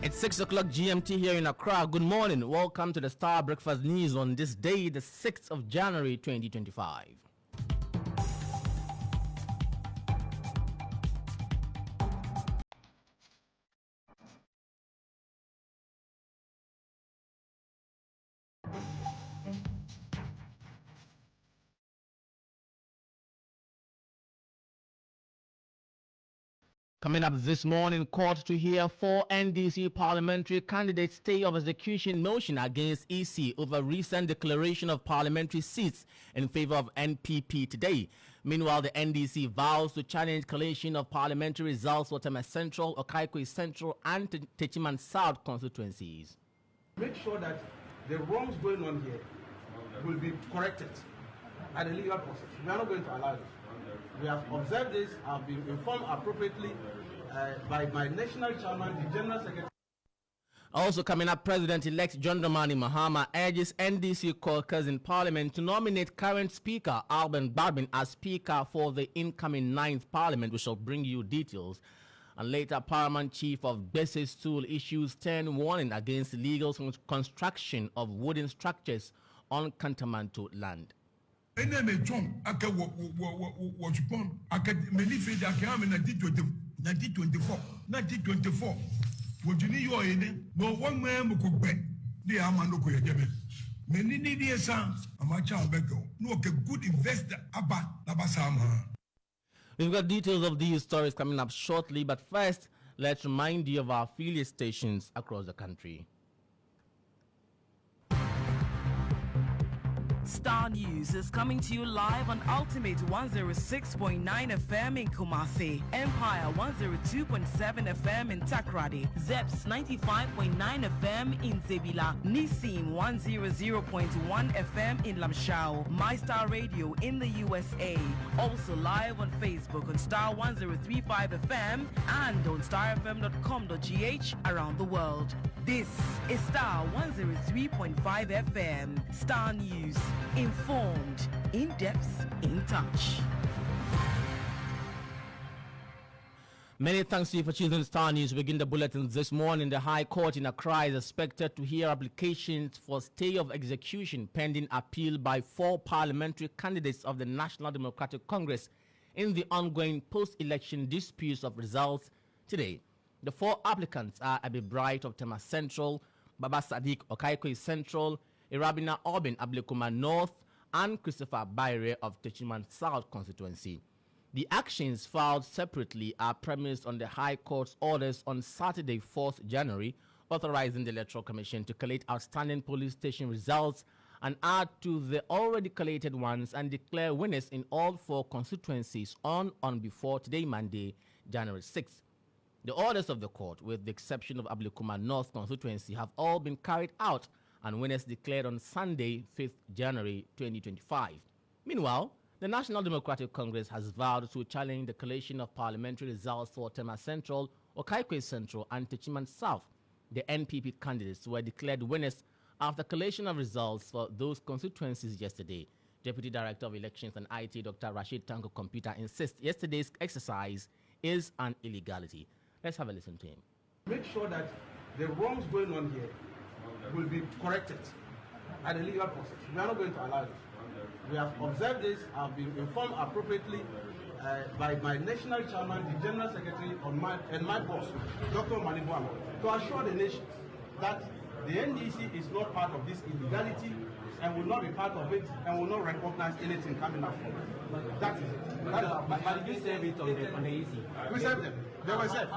It's 6 o'clock GMT here in Accra. Good morning. Welcome to the Starr Breakfast News on this day, the 6th of January 2025. Coming up this morning, court to hear 4 NDC parliamentary candidates' stay of execution motion against EC over recent declaration of parliamentary seats in favor of NPP today. Meanwhile, the NDC vows to challenge collation of parliamentary results for Tema Central, Okaikwe Central, and Techiman South constituencies. Make sure that the wrongs going on here will be corrected at the legal process. We are not going to allow this. We have observed this, have been informed appropriately by my national chairman, the general secretary. Also coming up, President-elect John Dramani Mahama urges NDC caucus in Parliament to nominate current Speaker Alban Barbin as Speaker for the incoming 9th Parliament. We shall bring you details. And later, Paramount Chief of Bese Stool issues stern warning against illegal construction of wooden structures on Kantamanto land. Eneme John ake wo Japan ake menife de ake ame 1924 woduni yo ene no one man ko gbe de amando ko yejebe meni ni die san amacha obego no ke good investor Abass. We've got details of these stories coming up shortly, but first let's remind you of our affiliate stations across the country. Starr News is coming to you live on Ultimate 106.9 FM in Kumasi, Empire 102.7 FM in Takrady, Zeps 95.9 FM in Zebila, Nissim 100.1 FM in Lamshao, My Star Radio in the USA. Also live on Facebook on Starr 1035 FM and on starfm.com.gh around the world. This is Starr 103.5 FM. Starr News. Informed, in depth, in touch. Many thanks to you for choosing Starr News. We begin the bulletin this morning. The High Court in Accra is expected to hear applications for stay of execution pending appeal by 4 parliamentary candidates of the National Democratic Congress in the ongoing post-election disputes of results today. The 4 applicants are Abi Bright of Tema Central, Baba Sadiq Okaikwe Central, Irabina Obin Ablekuma North, and Christopher Bayre of Techiman South constituency. The actions filed separately are premised on the High Court's orders on Saturday, 4th January, authorizing the Electoral Commission to collate outstanding police station results and add to the already collated ones and declare winners in all 4 constituencies on before today, Monday, January 6th. The orders of the court, with the exception of Ablekuma North constituency, have all been carried out and winners declared on Sunday, 5th January 2025. Meanwhile, the National Democratic Congress has vowed to challenge the collation of parliamentary results for Tema Central, Okaikwe Central, and Techiman South. The NPP candidates were declared winners after collation of results for those constituencies yesterday. Deputy Director of Elections and IT, Dr. Rashid Tanko Computer, insists yesterday's exercise is an illegality. Let's have a listen to him. Make sure that the wrongs going on here will be corrected at the legal process. We are not going to allow this. We have observed this, have been informed appropriately by my national chairman, the general secretary, and my boss, Dr. Manibuama, to assure the nation that the NDC is not part of this illegality and will not be part of it and will not recognize anything coming out from it. That is it. But did you serve it on the EC? We served them. They were served.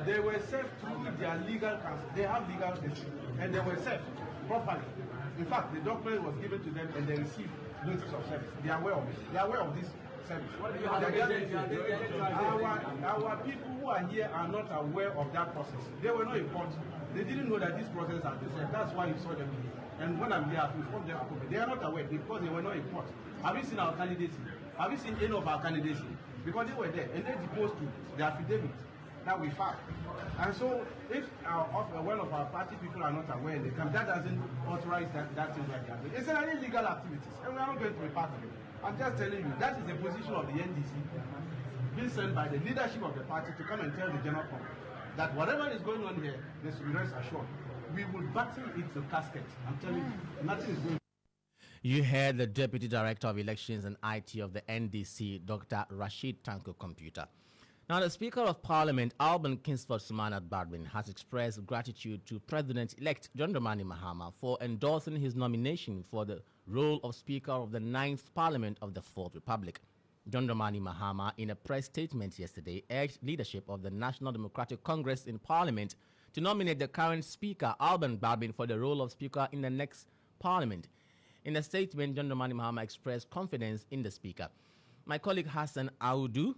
They were served through their legal counsel. They have legal counsel. And they were served properly. In fact, the document was given to them and they received notice of service. They are aware of it. They are aware of this service. Our people who are here are not aware of that process. They were not in court. They didn't know that this process had been served. That's why you saw them here. And when I'm there, I've informed them appropriately. They are not aware because they were not in court. Have you seen our candidacy? Have you seen any of our candidacy? Because they were there and they deposed to the affidavit that we filed. And so, if one of our party people are not aware, they come, that doesn't authorize that thing like that. It's an illegal activities, and we are not going to be part of it. I'm just telling you, that is the position of the NDC, being sent by the leadership of the party to come and tell the general public that whatever is going on here, they should rest assured. We will battle it to casket. I'm telling you, nothing is going. You heard the Deputy Director of Elections and IT of the NDC, Dr. Rashid Tanko Computer. Now, the Speaker of Parliament, Alban Kingsford Sumanat Barbin, has expressed gratitude to President-elect John Dramani Mahama for endorsing his nomination for the role of Speaker of the 9th Parliament of the Fourth Republic. John Dramani Mahama, in a press statement yesterday, urged leadership of the National Democratic Congress in Parliament to nominate the current Speaker, Alban Barbin, for the role of Speaker in the next Parliament. In a statement, John Dramani Mahama expressed confidence in the Speaker. My colleague Hassan Audu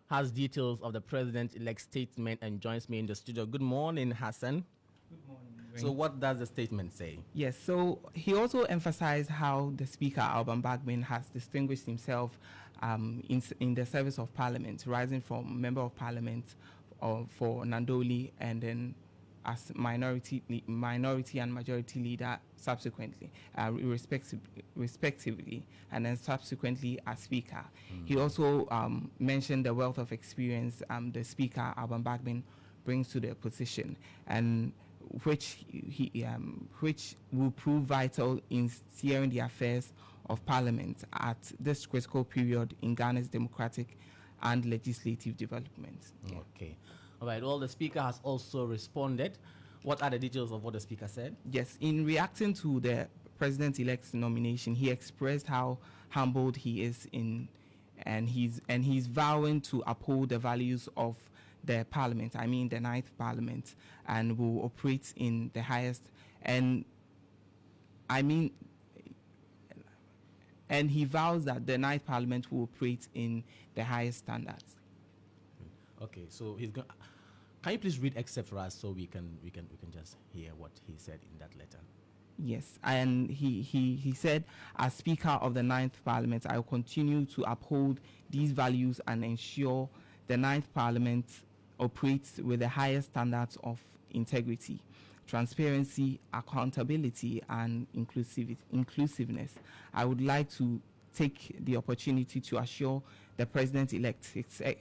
has details of the President-elect statement and joins me in the studio. Good morning, Hassan. Good morning. So what does the statement say? Yes, so he also emphasized how the Speaker, Alban Barbin, has distinguished himself in the service of Parliament, rising from Member of Parliament for Nandoli and then as minority and majority leader subsequently, respectively, and then subsequently as Speaker. He also mentioned the wealth of experience the Speaker, Alban Barbin, brings to the position, and which will prove vital in steering the affairs of Parliament at this critical period in Ghana's democratic and legislative development. Okay. All right. Well, the Speaker has also responded. What are the details of what the Speaker said? Yes, in reacting to the President-elect's nomination, he expressed how humbled he is and he's vowing to uphold the values of the Parliament, I mean the 9th Parliament, and will operate in the highest, and he vows that the 9th Parliament will operate in the highest standards. Okay, so he's going. Can you please read excerpt for us so we can just hear what he said in that letter? Yes, and he said, as Speaker of the 9th Parliament, I will continue to uphold these values and ensure the 9th Parliament operates with the highest standards of integrity, transparency, accountability, and inclusiveness. I would like to take the opportunity to assure the President-elect,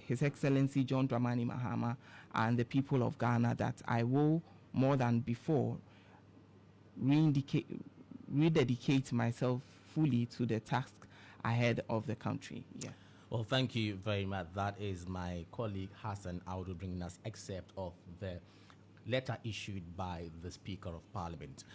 His Excellency John Dramani Mahama, and the people of Ghana that I will, more than before, rededicate myself fully to the task ahead of the country. Yeah. Well, thank you very much. That is my colleague Hassan Audu bringing us excerpt of the letter issued by the Speaker of Parliament.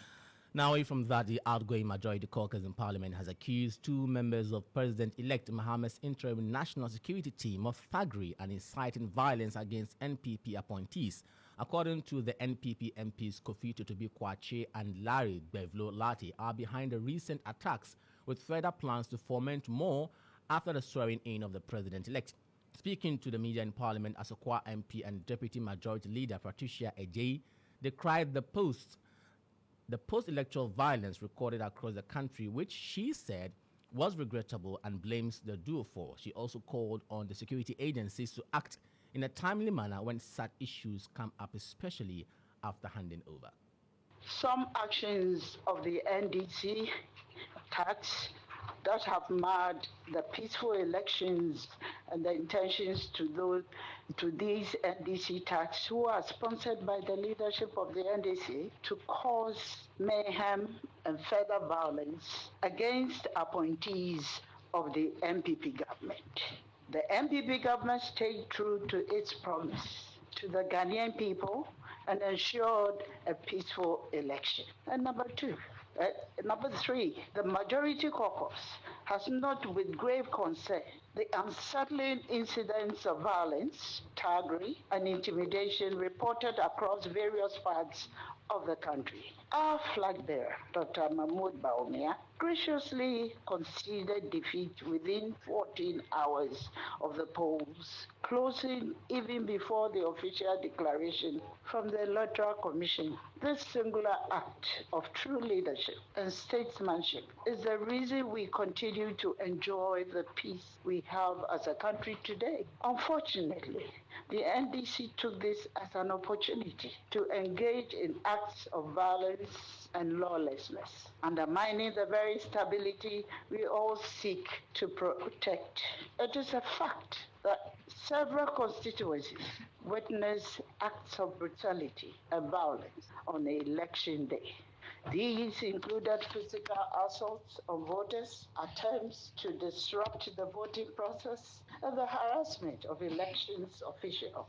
Now, away from that, the outgoing majority caucus in Parliament has accused two members of President-elect Mahama's interim national security team of thuggery and inciting violence against NPP appointees. According to the NPP MPs Kofi Totobi Kwache and Larry Bevlo Lati are behind the recent attacks, with further plans to foment more after the swearing-in of the President-elect. Speaking to the media in Parliament, Asokwa MP and Deputy Majority Leader Patricia Ejei decried the post-electoral violence recorded across the country, which she said was regrettable, and blames the duo for. She also called on the security agencies to act in a timely manner when such issues come up, especially after handing over. Some actions of the NDC attacks that have marred the peaceful elections and the intentions to these NDC attacks, who are sponsored by the leadership of the NDC, to cause mayhem and further violence against appointees of the MPP government. The MPP government stayed true to its promise to the Ghanaian people and ensured a peaceful election. And number three, the majority caucus has noted with grave concern the unsettling incidents of violence, thuggery, and intimidation reported across various parts of the country. Our flag bearer, Dr. Mahmoud Baumia, graciously conceded defeat within 14 hours of the polls, closing even before the official declaration from the Electoral Commission. This singular act of true leadership and statesmanship is the reason we continue to enjoy the peace we have as a country today. Unfortunately, the NDC took this as an opportunity to engage in acts of violence and lawlessness, undermining the very stability we all seek to protect. It is a fact that several constituencies witness acts of brutality and violence on election day. These included physical assaults on voters, attempts to disrupt the voting process, and the harassment of elections officials.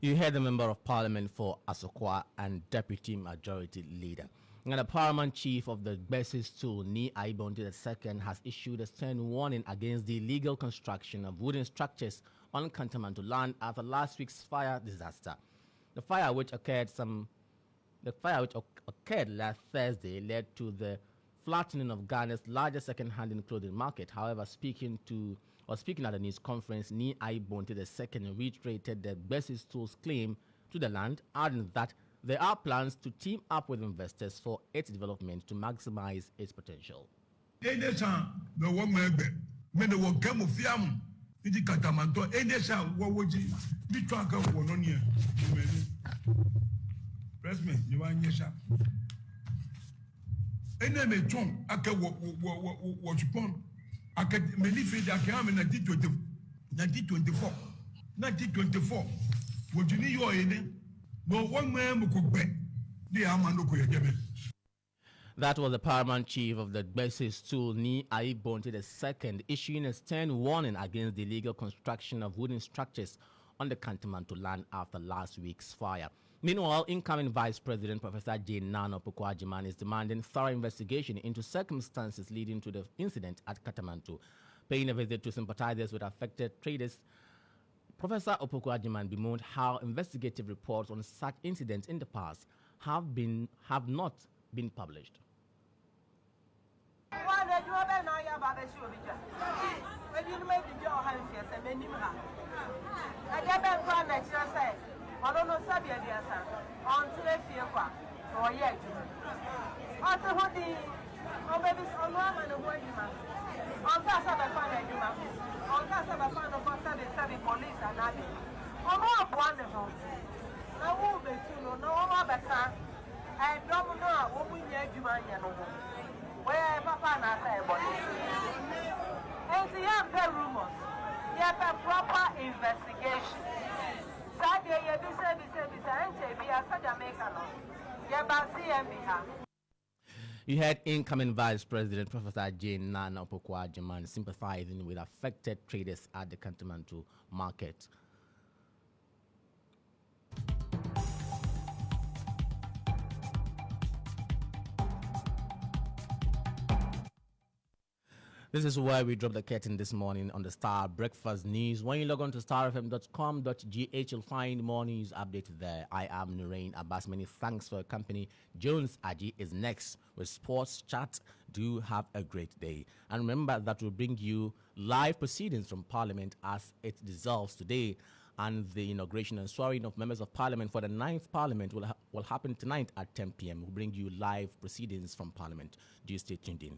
You heard the Member of Parliament for Asokwa and Deputy Majority Leader. And the Paramount Chief of the Bessie Stool, Ni Aibonte II, has issued a stern warning against the illegal construction of wooden structures on Kantamanto land after last week's fire disaster. The fire, which occurred last Thursday, led to the flattening of Ghana's largest second-hand clothing market. However, speaking at a news conference, Ni Aibonte II reiterated the Bessie Stool's claim to the land, adding that there are plans to team up with investors for its development to maximize its potential. That was the Paramount Chief of the Bessie Stool, Ni Aibonte II, issuing a stern warning against the illegal construction of wooden structures on the Kantamanto land after last week's fire. Meanwhile, incoming Vice President Professor Jane Nana Opoku-Agyeman is demanding thorough investigation into circumstances leading to the incident at Kantamanto. Paying a visit to sympathizers with affected traders, Professor Opoku-Agyeman bemoaned how investigative reports on such incidents in the past have not been published. Proper investigation. You had incoming Vice President Professor Jane Nana Opoku-Agyeman sympathizing with affected traders at the Kantamanto market. This is where we drop the curtain this morning on the Star Breakfast News. When you log on to starfm.com.gh, you'll find more news updated there. I am El-Nurein Abass. Many thanks for your company. Jones Aji is next with Sports Chat. Do have a great day. And remember that we'll bring you live proceedings from Parliament as it dissolves today. And the inauguration and swearing of members of Parliament for the 9th Parliament will happen tonight at 10 p.m. We'll bring you live proceedings from Parliament. Do stay tuned in.